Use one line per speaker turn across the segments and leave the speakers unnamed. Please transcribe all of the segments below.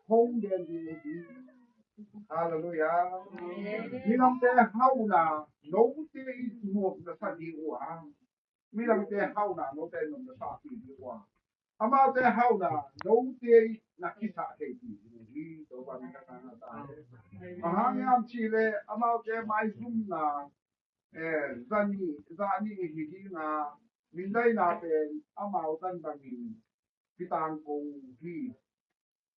空的的，哈利路亚！你啷个好啦？弄得一弄的啥地方？你啷个好啦？弄得弄的啥地方？阿妈在好啦，弄得那其他地方，你都把你看看那。啊，你俺去嘞，阿妈在买餸啦，zani hidi na mindai na pen amau tan bangin pitang kong hi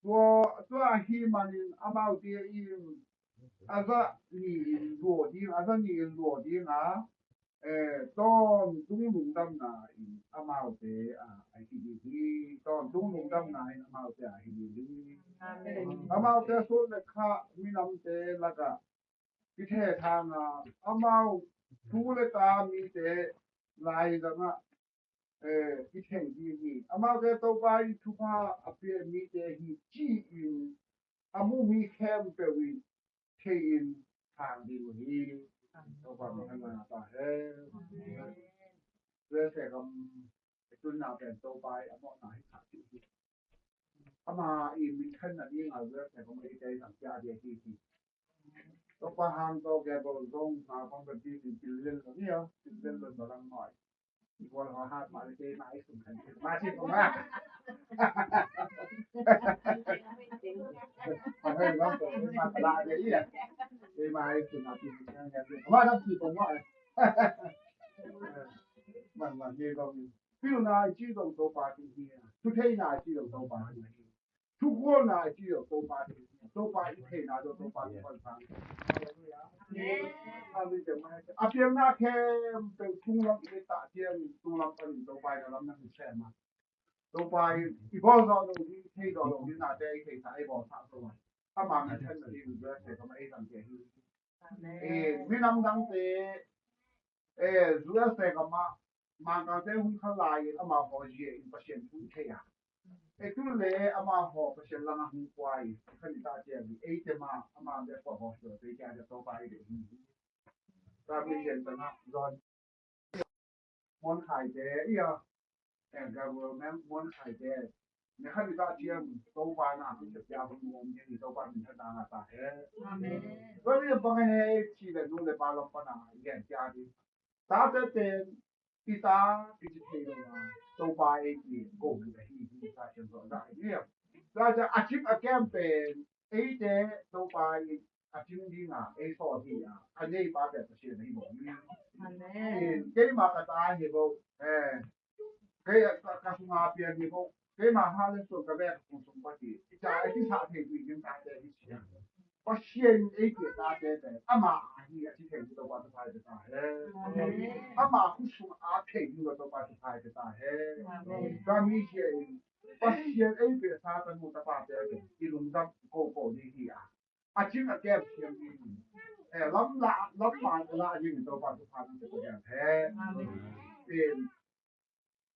to hi manin amau te in aza ni luo di na ton tung lung dam na in amau te a hi ton tung lung dam na in amau te a hi amau te so le kha minam te laka pithe thang amau thu le ta mi te lai da na pithe di amau te to bai thu pa apia mi te hi chi in amu mi khem pe wi the in thang di hi to pa mi na ta he le se kam tu na pe to bai amo na hi kha chi ama i mi khan na ni nga le se kam ai te sang ja de hi to pa hang to ke bo zong na phong ke ti ti len lo ni ya ti len lo lang noi igual ho ha ma ke ma ai sum kan ma si ko ma ha hai lo to ma la de ya ke ma ai sum na ti kan ya ma na ti ko ma man ye lo ni pi na ji dong to pa ti ni tu thei na ji dong to pa ti tu ko na ji dong to pa ti to pa i thei na do to pa ti ko sa Apiam na ke pe tung lam ke ta tiam tung lam pan to pai da lam na se ma to pai I bo zo lo ni thei do lo ni na de ke sa ai bo sa so ma ta ma na chen na ni lu se ko ma ai sam ke hi mi nam dang te zu se ko ma ka se hun kha lai a ma ho ji in pa shen hu ke ya tu le a ma ho pa shen la na hu kwai ka ni ta je ni ai te ma a ma de ko ho so te ja de to pai de ta mi chen ta na don mon khai de ya government mon khai de ne kha ni ta chiam to ba na mi se ya bu mo ni to ba mi ta na ta he amen so ni ba ne chi de nu le ba lo pa na ye ja di ta te kita digital to ba e ki go ni hi ta chen so da ni ya da ja a chip a campaign e de to ba a chim di na e so hi ya a nei ba de se ni bo ni amen ke ma ka ta ni bo cái các phương pháp hiện thì không cái mà hai lần số các bạn cũng sống bắt đi cha cái xã thể quy định ta để đi xem có xuyên ấy cái ta để mà anh ấy thì thấy được bắt phải được ta hết mà cũng sống thể được bắt phải được ta hết cái mình chỉ có xuyên ấy cái ta để một bắt để cái lúc đó cô đi thì chỉ là cái xuyên đi lắm mà là những cái bắt phải được cái hết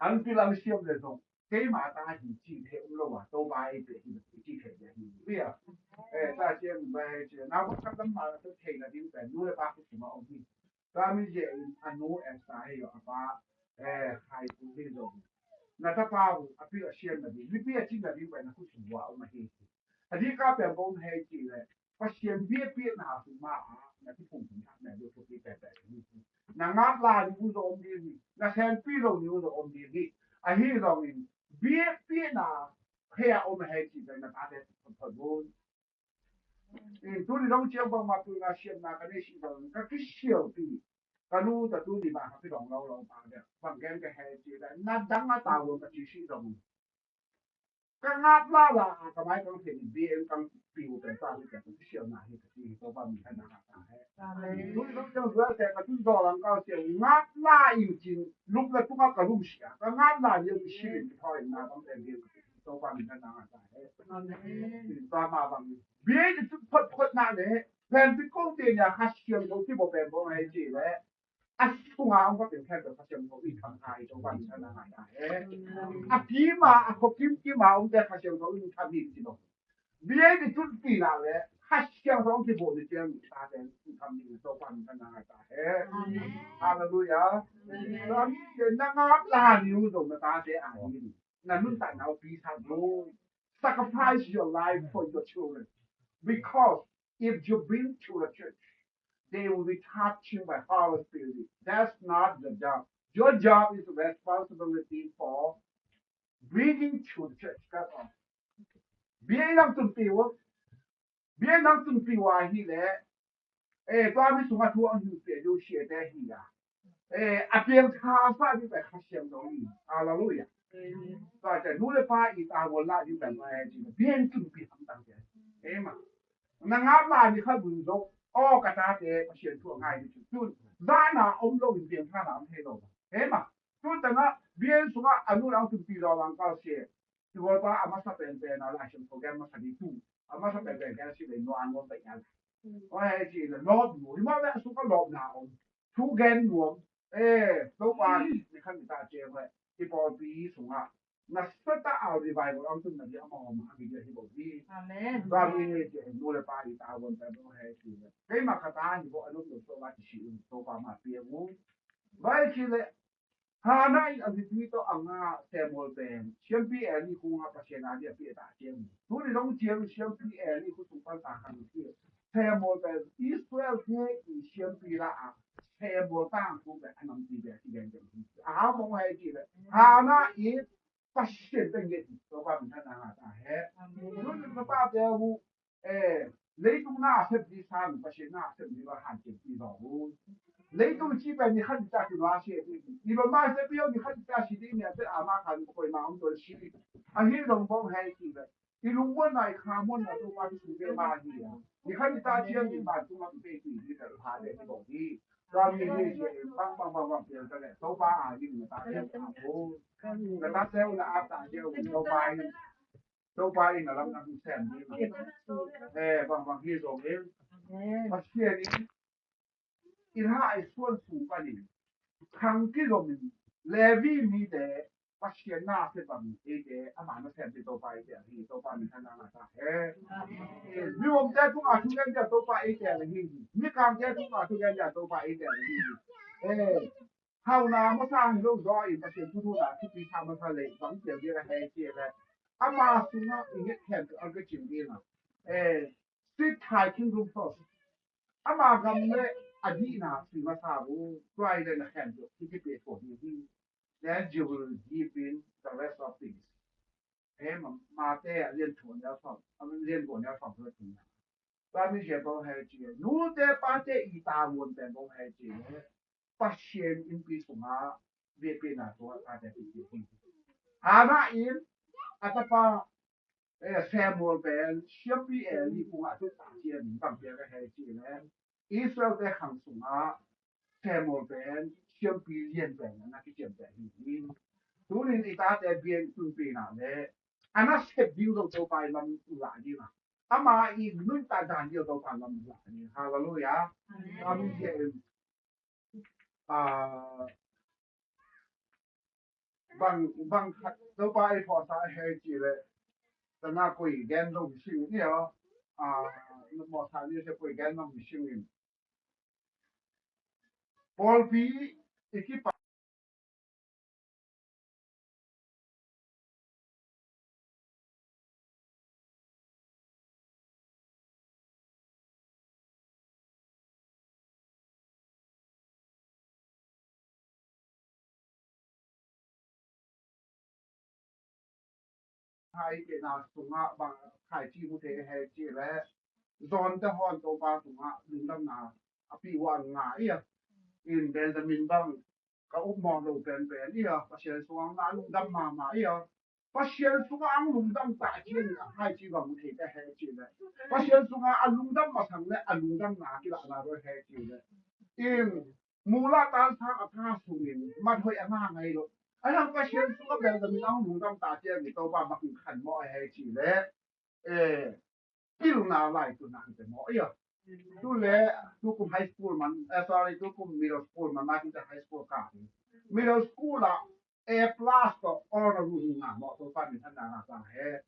anh cứ làm siêuเลยxong cái mà ta chỉ thể lo à đâu bài để chỉ thể để bây giờ ta chỉ về chỉ nào có các mà tôi thể là điểm về nuôi ba cái gì mà ông đi ta mới dễ anh nuôi em sai rồi ba hai cũng đi rồi na ta bao à bây giờ siêu là đi bây giờ chỉ là điểm về nó cũng chịu vào mà hết anh đi các bạn bông hay chỉ là có siêu biết nào thì mà là cái vùng khác này được thuộc cái na ngát la ni uzo om di na sen pi lo ni uzo om di a hi lo ni bi na he om he ti na ta de po bo in tu ni dong chiang bang ma tu na xian na ka ne shi lo ka ki xiao bi ka nu ta tu ni ba ka pi dong lo ba de bang gen ke he ti da na dang na ta wo ka chi shi lo cái ngáp la là cái máy con thì bị em con biểu cái sao thì cái siêu này thì cái tôi bảo mình thấy là lúc trong giữa cái chúng tôi làm cao siêu ngáp la yêu chín lúc là chúng ta cái lúc xia cái ngáp la yêu xí thì thôi là con thấy điều tôi bảo mình thấy là tôi mà bằng biết thì chúng phật nào đấy làm cái công ty nhà khách siêu công ty bộ bèn bộ này gì đấy chúng ta không có tiền theo được phát triển của mình thằng hai trong quan hệ là khi mà có khi mà ông ta phát triển của mình tham dự gì đó bây giờ cái chút gì nào đấy phát triển của cái bộ thì chuyện ta sẽ tham dự trong quan hệ là hallelujah rồi cái năng áp là nhiều rồi mà ta sẽ ảnh là lúc tại nào bị sát lôi sacrifice your life for your children. Because if you bring to the church, they will be touched by Holy Spirit. That's not the job. Your job is responsibility for bringing to the church. That's all. Bien năng từng tiêu, bien năng từng tiêu à hi lệ. Qua mi sung atu ang yu pe du xie de hi ya. A bien tha sa di bai kha xian dong yi. Hallelujah. 在努力发一大我那就在买这个边境比他们当家，哎嘛，那俺那你看温州，哦，个啥的先做爱的就咱那欧洲边看咱们黑喽，哎嘛，就等个边说啊，路上就比较人高些，就我把阿妈说边边那那先做干嘛啥的做，阿妈说边边干是边乱我边呀，我还记得老牛，你妈那说个老牛，出干牛，都把你看你大姐会。ที่พอปีสูงอ่ะนักสตาเอาดีไปก็ต้องขึ้นมาที่อมมาที่เดียวที่บอกที่ก็มีเห็นดูเลยไปตาวันแต่ต้องให้คือใครมาขัดตาอยู่ก็อนุสาวรีย์ชื่อตัวปามาเปียงูไว้คือเลยฮานาอันที่ตัวอ่างเซมอลเป็นเชื่อมพีเอนี่คงอ่ะประเทศนาเดียปีตาเจียมทุกที่ต้องเจียมเชื่อมพีเอนี่คุณสุภาพตาขันที่เซมอลเป็นอิสราเอลที่เชื่อมพีละอ่ะเทโบตั้งผู้แบบอันนั้นดีแบบที่เด่นๆมองให้ดีเลยนะอีปัจเจกเป็นยังไงตัวความเป็นท่านอาเหตุรู้สึกว่าเดี๋ยวเลยตรงหน้าเสพดีสามปัจเจกหน้าเสพดีว่าหันเจ็บดีหรอเลยตรงที่เป็นนี่ขั้นจากที่ว่าเสียดีนี่มันมาเสพเดียวนี่ขั้นจากที่เนี่ยจะอามาขันคอยมาของตัวชีวิตอันนี้เรามองให้ดีเลยที่รู้ว่าในคาร์มอนตัวความสุขเป็นมาดีอ่ะนี่ขั้นจากที่นี่มาตัวมันเป็นสิ่งที่จะพาเด็กที่บอกดีเรามีเรื่องบางเปลี่ยนกันเลยโซฟายิ่งต่างกันโอ้แต่ถ้าเซลล์ละอาตาเดียวโซฟาเองนะรับนักแสนดีบางที่ตรงนี้มาเชื่อนี้อีท่าไอ้ส่วนสูงไปนี่ครั้งที่เรามีเลวีมีแต่มาเชื่อหน้าเพื่อนเด็อามาแสนที่โซฟาเดียวที่โซฟามีขนาดนั้นมีผมจะทุกอาชีพจะโซฟาเดียวเลยมีการจะทุกอาชีพจะโซฟาเดียวเลยเขาหน้ามาสร้างโลกร้อยมาเชื่อทุกๆที่ปีทำมาทะเลบางเกี่ยวกับอะไรเกี่ยวกับอามาสุนัขอย่างเงี้ยแข่งกันก็จริงดีนะสิทธิ์ไทยคิงรูปโซอามากันเลยอดีตนะสิ่งมาทราบว่าใครเลยนะแข่งกันที่เปิดตัวที่ then you will give in the rest of things มาแต่เรียนถั่วแล้วสอบเรียนถั่วแล้วสอบเพื่อถึงตอนนี้เชื่อบอกให้จีนู้แต่ป้าเจ้อีตาวนแต่บอกให้จีป้าเชียนอินปีสุมาเบียเป็นตัวอาจจะเป็นจริงหามาอินอาจจะป้าแซมวลเป็นเชื่อปีนี่คงอาจจะต่างเจียนบางเจียก็ให้จีแล้วอิสราเอลได้ขังสุมาแซมวลเป็นเชื่อปีเรียนเป็นนักเรียนเป็นนี่ตัวนี้อีตาแต่เบียนสุนปีน่ะเลยอันนั้นเสพดิวตัวไปลำหลายนี่นะอามาอีกนุ่นตาจานเดียวตัวไปลำหลายนี่ฮาเลลูยาอามีเจบางตัวไปพอสายให้จีเลยแต่น่าคุยกันตรงสิ่งนี้เหรอหมอทางนี้จะคุยกันตรงสิ่งนี้พอปีอีกที่ไทยเป็นสุงะบางไทยที่มุเทให้จีแล้วตอนจะฮอนตัวปลาสุงะลุงดำนาอภิวันงาอินเบลมินบังก็อุบมองดูเป็นประเทศสุงะงาลุงดำมาประเทศสุงะลุงดำตาเจียนให้จีว่ามุเทให้จีเลยประเทศสุงะลุงดำมาทางเลยลุงดำนาที่ละนาด้วยให้จีเลยอินมูลตานทางอัตราสูงมาถอยอามาไงลูกอันนั้นประเทศสุงะเบลมินบังลุงดำตาเจียนตัวปลามาขันหม้อให้จีเลยที่ลุงนาไล่ตัวนั้นเป็นหม้อดูแลทุกคนไฮสคูลมันsorry ทุกคนมิดเดิลสคูลมันมาที่จะไฮสคูลกันมิดเดิลสคูลอะพลัสก็ออร์รูนงาบอกตัวฟันท่านนาสาเหตุ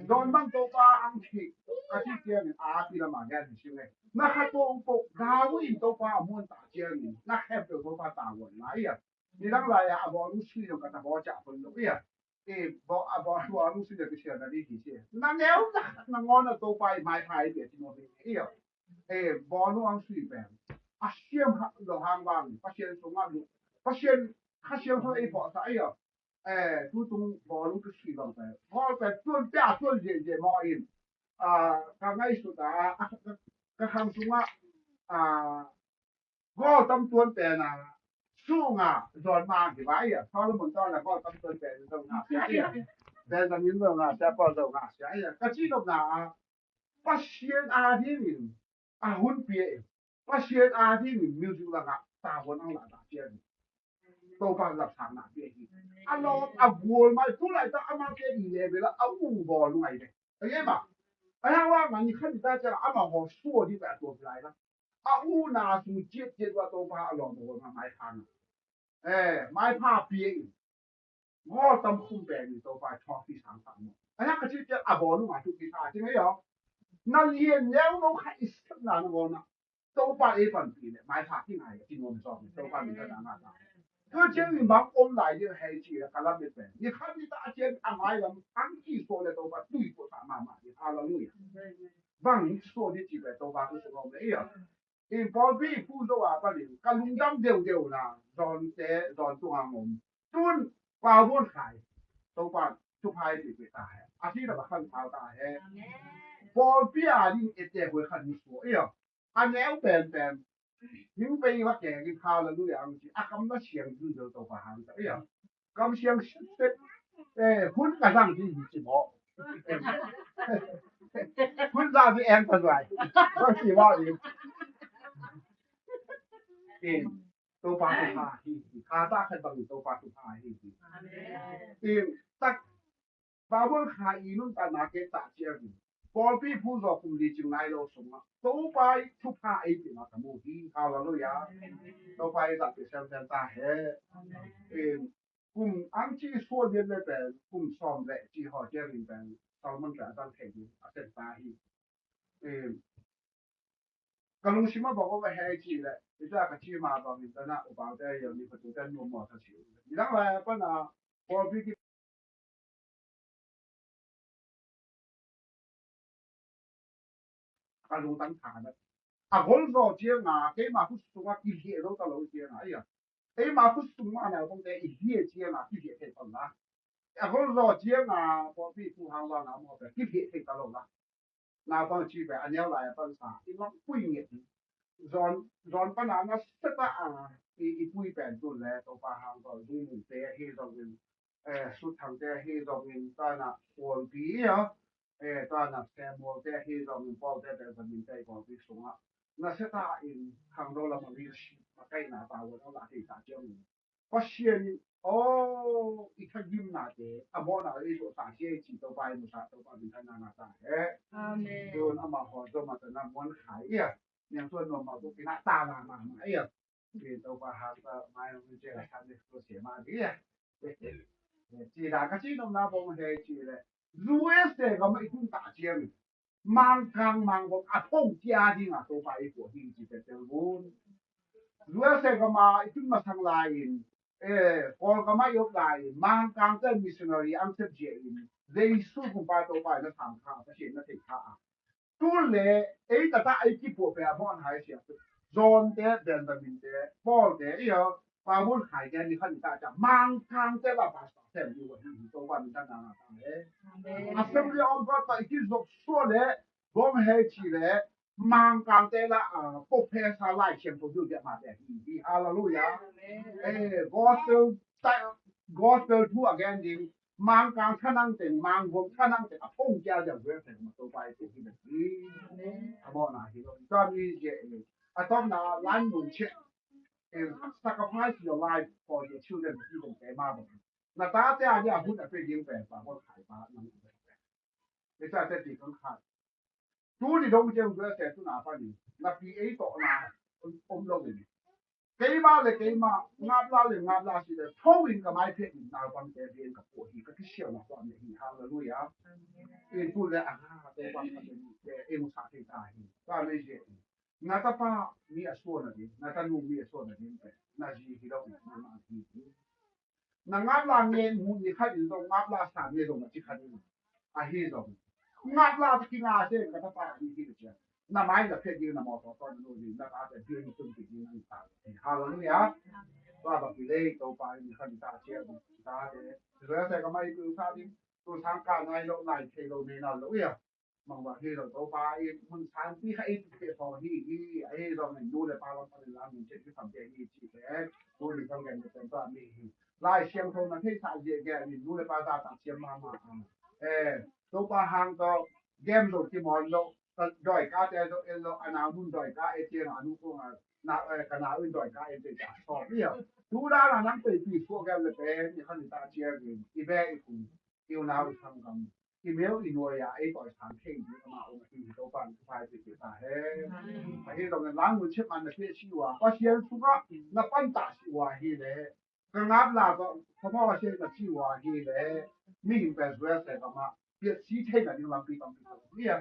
โดนบังตัวฟ้าอังกฤษอาทิตย์เดียวนี่อาทิตย์ละมาแก่ที่ชิมเลยนักขัดตัวอุปกรณ์วินตัวฟ้าม้วนตาเจียนี่นักแคบตัวฟ้าตาวนไหนนี่ทั้งหลายบอกรู้ชื่อกับตาบอกจับคนลูก bo sua lu si de ke sia na di ki sia na neu na ngona to pai mai pai de ti no de bo nu ang sui ben a siam ha lo hang wang pa sien so nga lu pa sien ha siam so bo sa tu tung bo lu ke sui bang pa bo pa tuan pia tuan je mo in ka ngai su da ka khang su nga go tâm tuân bè là su ngà giòn mà thì vãi à sau đó mình cho là go tâm tuân bè là dầu ngà cái à bè là những dầu ngà sẽ bao dầu ngà cái à cái chi đâu là phát hiện à thì mình hun bia phát hiện à thì mình music là ngà ta vẫn ăn là ta chơi đâu phải lập sản là bia gì lo buồn mà thu lại ta ăn cái gì này về là u bò luôn này đấy thấy màว่ามันขั้นตอนจะเอามาหัวสู้ที่แบบตัวไรนะนาสูเจ็ดว่าตัวพาหลอกตัวมาไม้พันไม้ผ้าเปียกงอตำคุ้มแบงตัวพาชอบที่สามสามก็ชื่อจะบอลลูกมาทุกที่ท่าจริงไหมเหรอนั่นเรียนแล้วเราใครสักหน่อยนะนะตัวพาปันปีเนี่ยไม้ผ้าที่ไหนที่我们说ตัวพามีขนาดนั้นก็เจ้า你忙我们来就黑起了，干那没办？你看你大姐安排了，安吉说的都把对不上妈妈的，阿拉路亚，帮你说的几个都把都说我没有。因宝贝不说啊，把你干龙当丢啦，让中央我们，准把我开，都把就拍的给大海，阿弟那个很好大海，宝贝啊，你一定会很说，哎呀，阿娘笨。những bây bắt kẻ cái thao là nuôi ăn thì cắm nó xiềng dư được tàu hàng đấy à cắm xiềng xếp phun cả răng thì chỉ bỏ phun ra thì em thật rồi có chỉ bao gì thì tàu phá thì khá ta khẩn bằng tàu phá thì tắc bao nhiêu khai luôn ta拿给大家的宝贝菩萨公里进来了什么？都把出怕一点了，什么的，好了路呀，都把一大给上大海，按计说的那边，上来几号这里边，上门转上开的，在大海，个东西嘛，包括海鸡嘞，你这个鸡嘛，包括那我包在有你个都在弄毛它去，你那个不那宝贝的。啊，路灯塔的，我说这啊，给嘛不送啊，地铁都到楼街啊，哎呀，给嘛不送啊，那我在一铁街啊，地铁可以到啦。我说这啊，我比富航了，那么的地铁可以到楼啦。那帮几百，你要来帮啥？你那贵点，让把那十八啊，一贵半多来，都把航到中午在黑上面，苏塘在黑上面，在那黄皮啊。当然，在我在黑上面包在上面在搞的送啊，那是他看到了嘛，没有事，我该拿把我拿去打交道。发现一看你们那的，我那一说大些几都把你啥都把你看那啥，就那么好，这么的那么海呀，你说那么都给他打了嘛，哎呀，给都把他的买我们这个看的都写嘛的呀，其他个这种那帮我们还去了。如果是个没空打劫的，忙活碰家庭啊，都把一个经济在这问。如果是个嘛，一定嘛上来人，我个嘛有来忙刚在 missionary 安设接人，人数恐怕都把那上卡，不行那得卡啊。都来，大家一起破坏帮还是，让的人的民的，包的要。把我海的，你看你大家忙刚在那把啥在有问题，都把你看哪哪甚至我把在继续说的，我们还起来忙刚在那不拍啥来钱不就这嘛的，哈利路亚，gospel to again 的，忙刚才能的，忙活才能的，碰见就不要什么都把这些的，好那些个，咱们这当那懒人吃。sacrifice your life for your children even cái mà vậy là ta sẽ anh em muốn là phải liên về và có khải và năng lực để ta sẽ chỉ có khải chú thì đông chân vừa sẽ chú nào phải đi là vì ấy tổ là lâu rồi cái mà ngáp la thì là thâu in cái máy phết nào quan cái bên cái bộ thì cái siêu là quan hệ hallelujah cái chú là cái quan hệ cái em sát thì ta thì ta lấy gì nata pa mi asona din nata nu mi asona din pe na ji hilaw na ma ngáp là nghe muốn đi khách đến đâu ngáp là sản nghe rồi mà chỉ khách đến à hi rồi ngáp là cái ngà thế cái ta đi đi được nằm ai là cái gì nằm ở đó nó gì là ta phải đi từng cái gì ta hà là nó nhá và bậc lê đâu phải đi khách ta chơi ta để rồi sẽ có mấy cái ta đi tôi tham gia này lâu này thì lâu này nào lỗi à mà khi rồi đâu phải mình tham gia hay cái phòng hi ấy rồi mìnhดูเลยpaเราไปlàm mình chơi cái phòng chơi hi chỉ đểดูเลยเขาเรียนเป็นตัวมี来相同那可以参加个，你努力把它当钱妈妈，都把hàng个 game 都去买了，对家在都了，安那弄对家一天啊，弄个啊，那个那弄对家一天家，好没有？除了那能被比说个了呗，你看你大姐个，一百一股，有哪有成功？ที่เมลอินโวยาไอ้ต่อยทางเข่งที่มาองค์ที่ตัวปันไปติดตาเฮ้ไอ้ตรงนั้นล้างมือเช็ดมันเพื่อชีวะก็เชียร์สุกะนับปั้นตาชีวะฮีเลยก็งับลาก็เพราะว่าเชียร์กับชีวะฮีเลยมีหินเป็นส่วนแต่ก็มาเพื่อชีเท่กันนี่มันปีต้องปีเนี่ย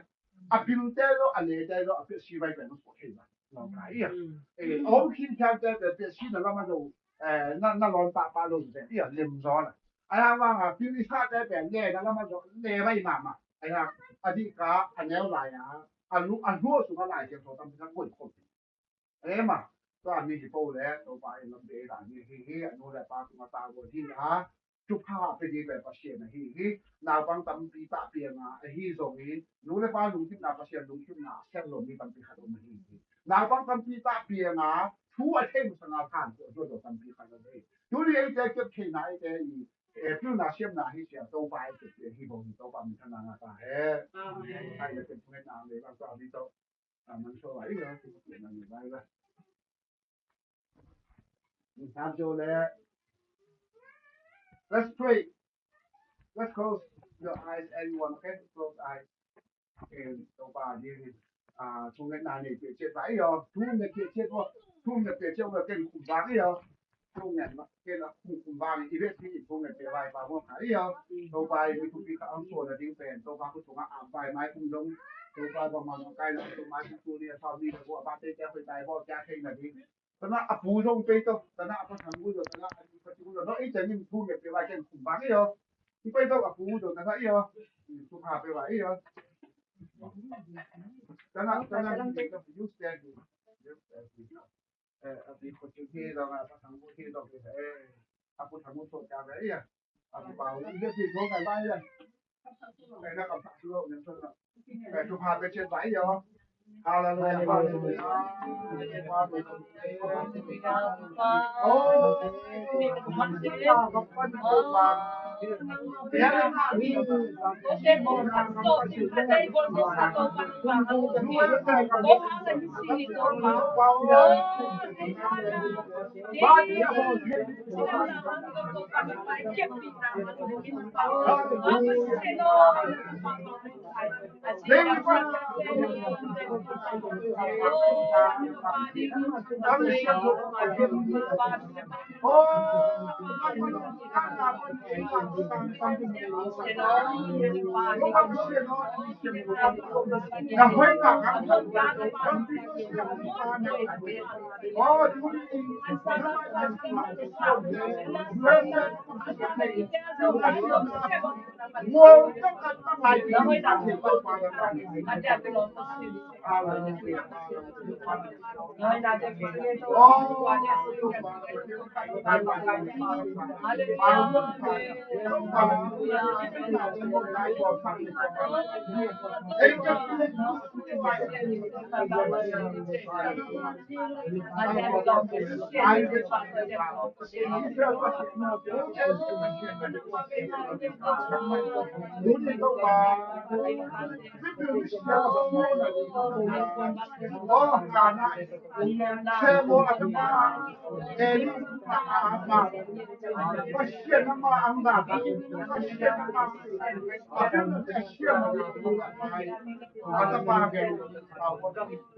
อ่ะพิมพ์ได้แล้วอะไรได้แล้วเพื่อชีไปเป็นสุขเท่กันลองไปอ่ะโอ้คิดแค่แต่เพื่อชีนั่นแล้วมัน就นั่นร้อนตาปลาลงแต่เนี่ยเล่มร้อน 哎呀，我啊，比如他在边来，那么说来为嘛嘛？哎呀，你家俺要来呀，如果说来就说他们他会空，哎嘛，所以你是包嘞，都把人别打你我来把什么打过去啊，就怕被你被发现了那帮他们比大边啊，种你来把农村那发现农村那像农民他们比还多么那帮他们比大边啊，除了天上啊看，就他们比还多有的一个就去哪一个譬如那些那些都摆这些希望都把你看那个啥还有这不能拿的那啥你都们说来个是不能你来个你看就来 let's pray let's close your eyes everyone okay close eyes and 都把你从那哪里别接来哟从那别接过从那别接我跟苦巴的哟从那嘛跟那苦巴的一边去从那别来把我看哟都把你ทุกที่เขาส่วน的ที่เป็น都把เขา从อ่างไปไม้คุ้มลง都把ประมาณใกล้แล้วต้นไม้ที่ตัวเนี่ยชอบนี่แต่ว่าบ้านเจ๊ไปใจพ่อแจ๊เข่งแบบนี้ตอนนั้นอ่ะปูลงไปก็ตอนนั้นอ่ะพอทำกูตอนนั้นอันนี้พอกูแล้วไอ้เจ้านี่ทุ่งเนี่ยไปไว้กันขุมบ้านนี่เหรอที่ไปต้องอ่ะปูตอนนั้นไอ้เหรอสุภาพไปไว้ไอ้เหรอตอนนั้นก็ยุ่งแก่อยู่अभी कुछ ही लगा था हमको ही लोग है आपको हमको सोचा है या आप बाहर इधर से दो का बाहर है ना कब तक लोग ने सुना मैं तो भाग के चल भाई यो hallelujah hallelujah O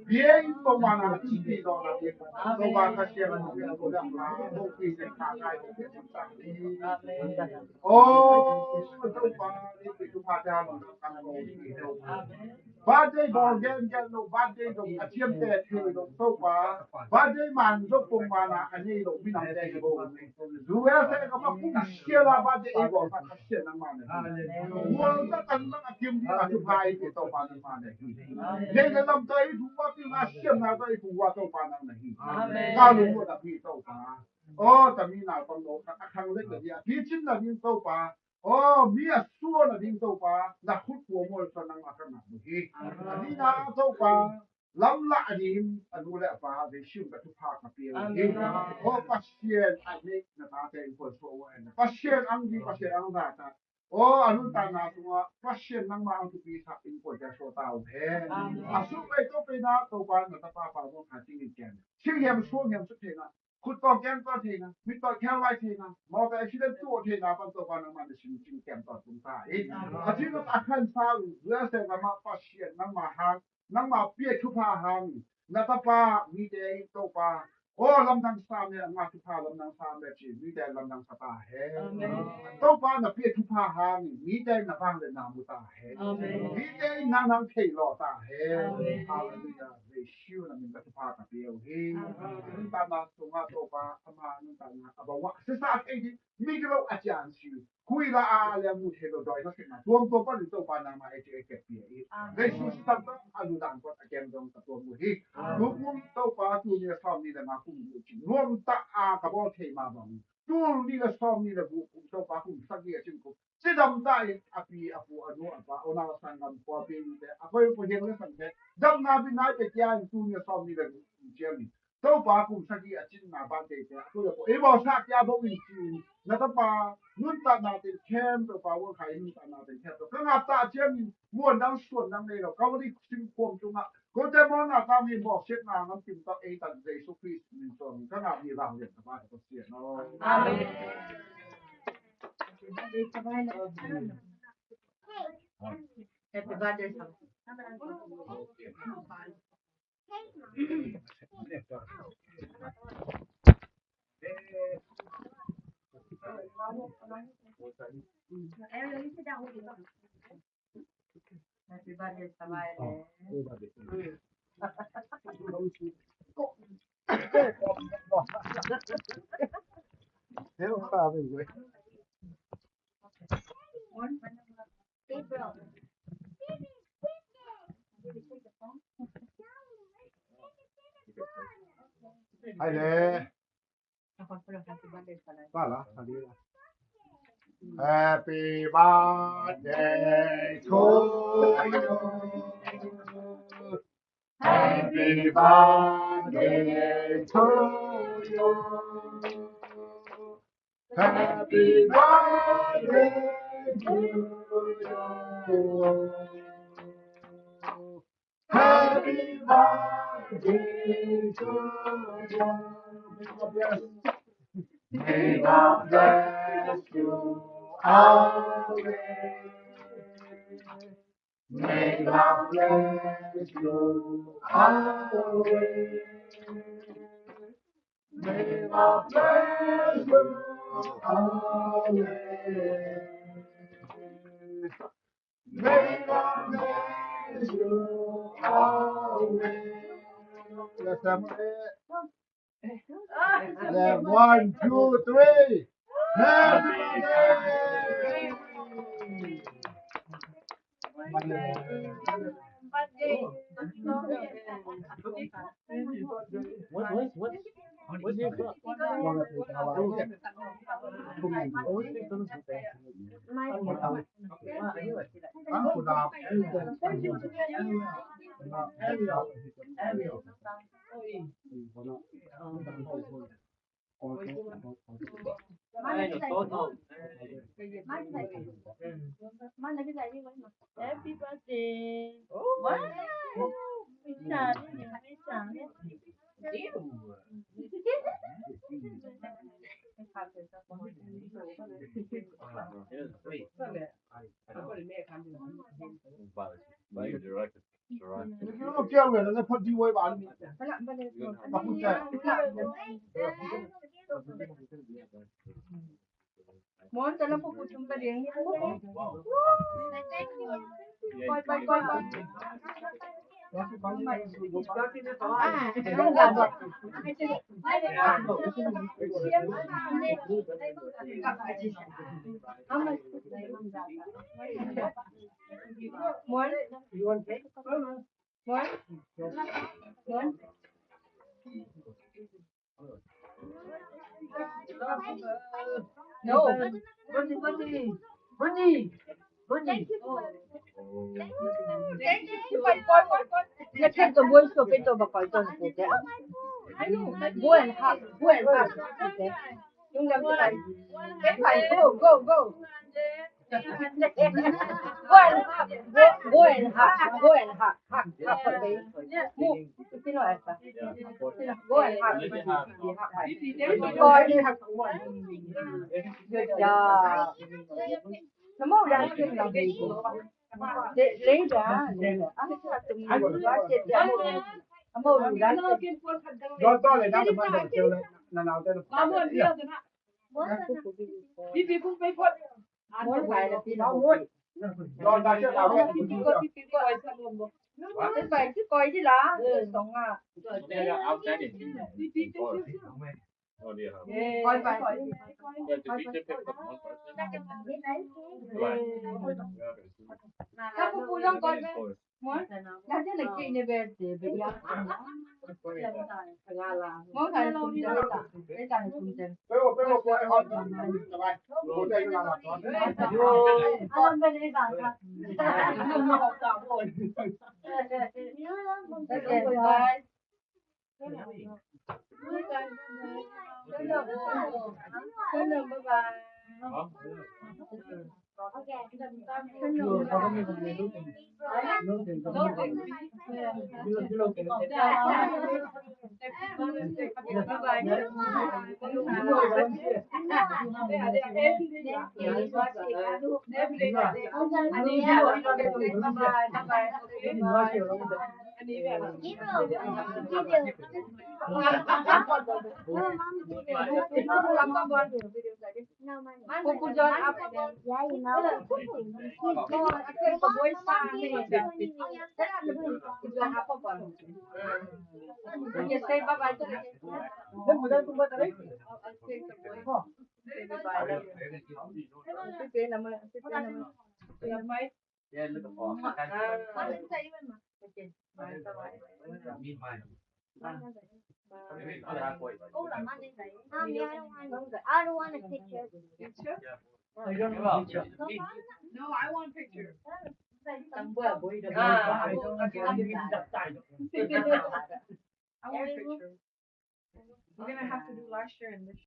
bien pomana ti do na ti do ba ka sia na ti ko da ma ko ki se ka ka oh do ba ni ti tu ma da ma ka na ni do ba dei bo gen gen no ba dei do achiem te the do so ba dei man do pung mana ani do mi nam te bo lu ya se ko ma pu sia la ba dei bo ka sia na ma ne mo ta tan na achiem di na tu pai ke to pa na ma ne ye ga lam dai du wa ti na sia na dai pu wa to pa na ne ka lu mo da pi to pa o ta mi na kon do ka khang le ke dia pi chin na ni to pa oh, mia suo na ding to pa na khut po mo sa nang ma kana mu hi ani na to pa lam la adim anu le pa de shu ka tu pa ka pi hi oh pasien ani na ta te ko so wa na pasien ang di pasien ang da ta oh anu ta na tu ma pasien nang ma ang tu pi sa in ko ja so ta o he asu pe to pe na to pa na ta pa pa mo ka ting ni ken sing yam so yam su te na ขุดต่อแกนต่อเทนะมิต่อแค่ไรเทนะมอแต่ชีวิตตัวเทนะปันตัวปานมันชิมชิมแกมต่อตุ้งตาอาทิตย์ละอาคันซาลเรื่องเสกมาปัสเชียนนั่งมาหางนั่งมาเปียชุพาหางนัตปามีเดยตัวปาโอ้ลำดังสามเนี่ยงาชุพาลำดังสามแบบจีมีเดยลำดังสตาเฮตัวปาน่ะเปียชุพาหางมีเดยนับฟังเลยนามุตาเฮมีเดยนั่งเทลอตาเฮฮาเลลูยาเรชิวนะมินชุพากับเปียวเฮตามาตัว pa amano tana abawa sa sa akin miglo atyan si kuila ale mu helo doi no sina tuom to pa nito pa na ma ete ete pia Jesus ta alu dang ko akem dong ta tuom hi lupum to pa tu ni sa mi da ma ku mu chi nuom ta a ka bo the ma bang tu ni la sa mi da bu to pa ku sa gi chin ko si dam dai api apu anu apa ona sang gam po pi de apoy po helo sang de dam na bi na te kya tu ni sa mi da chi都把公司的进拿办这些，所以说，一毛啥家都没进，那他把论到那的钱都把我开论到那的钱都，跟俺大姐们我能说能那个，搞我的情况中啊，我在忙那方面毛些那能听到 A 等这说可以你说，跟俺没让人他妈的不行哦。阿门。Happy birthday, sir. Happy birthday, Samaya. Hai le. Fala, salira. Happy birthday to you. Happy birthday to you. Happy birthday to you. Happy birthday to you. May God bless you always. May God bless you always. May God bless you always. May God bless you always. Yes, I'm then 1, 2, 3. Happy birthday! What's your book?
Happy birthday. What? Mon, tala po po yung paling. Let's have the voice of it over by John. Go and hug. Yung lang tayo. Go. Go and hug. Hug. Move. Sino esta? Go and hug. Good job. Namo lang yung lang baby. Lấy ra.
đó là đang bắt đầu kêu là nào đây
Muốn phải là nó
rồi ta sẽ làm cái
cái phải chứ coi chứ lá sống à coi phải các cô đang coi muốn đang thế là chị này về để đi ăn muốn phải cùng chơi để ta cùng chơi
Pero qua em hỏi các bạn cô đây là
anh bên đây bạn Pupujan apa pun, ya, you know. Aku boy sana ni. Pupujan apa pun. Ya saya bapa itu. Dan mudah tu buat apa? Itu nama. Yang baik.
Ya, lebih oh.
Mana saya mana? Okey.
Oh, the money. Yeah, I don't want a picture.
Picture?
I don't know.
No, I want picture.
Tăng bữa buổi đó.
I want picture. We're gonna have to do last year and this year.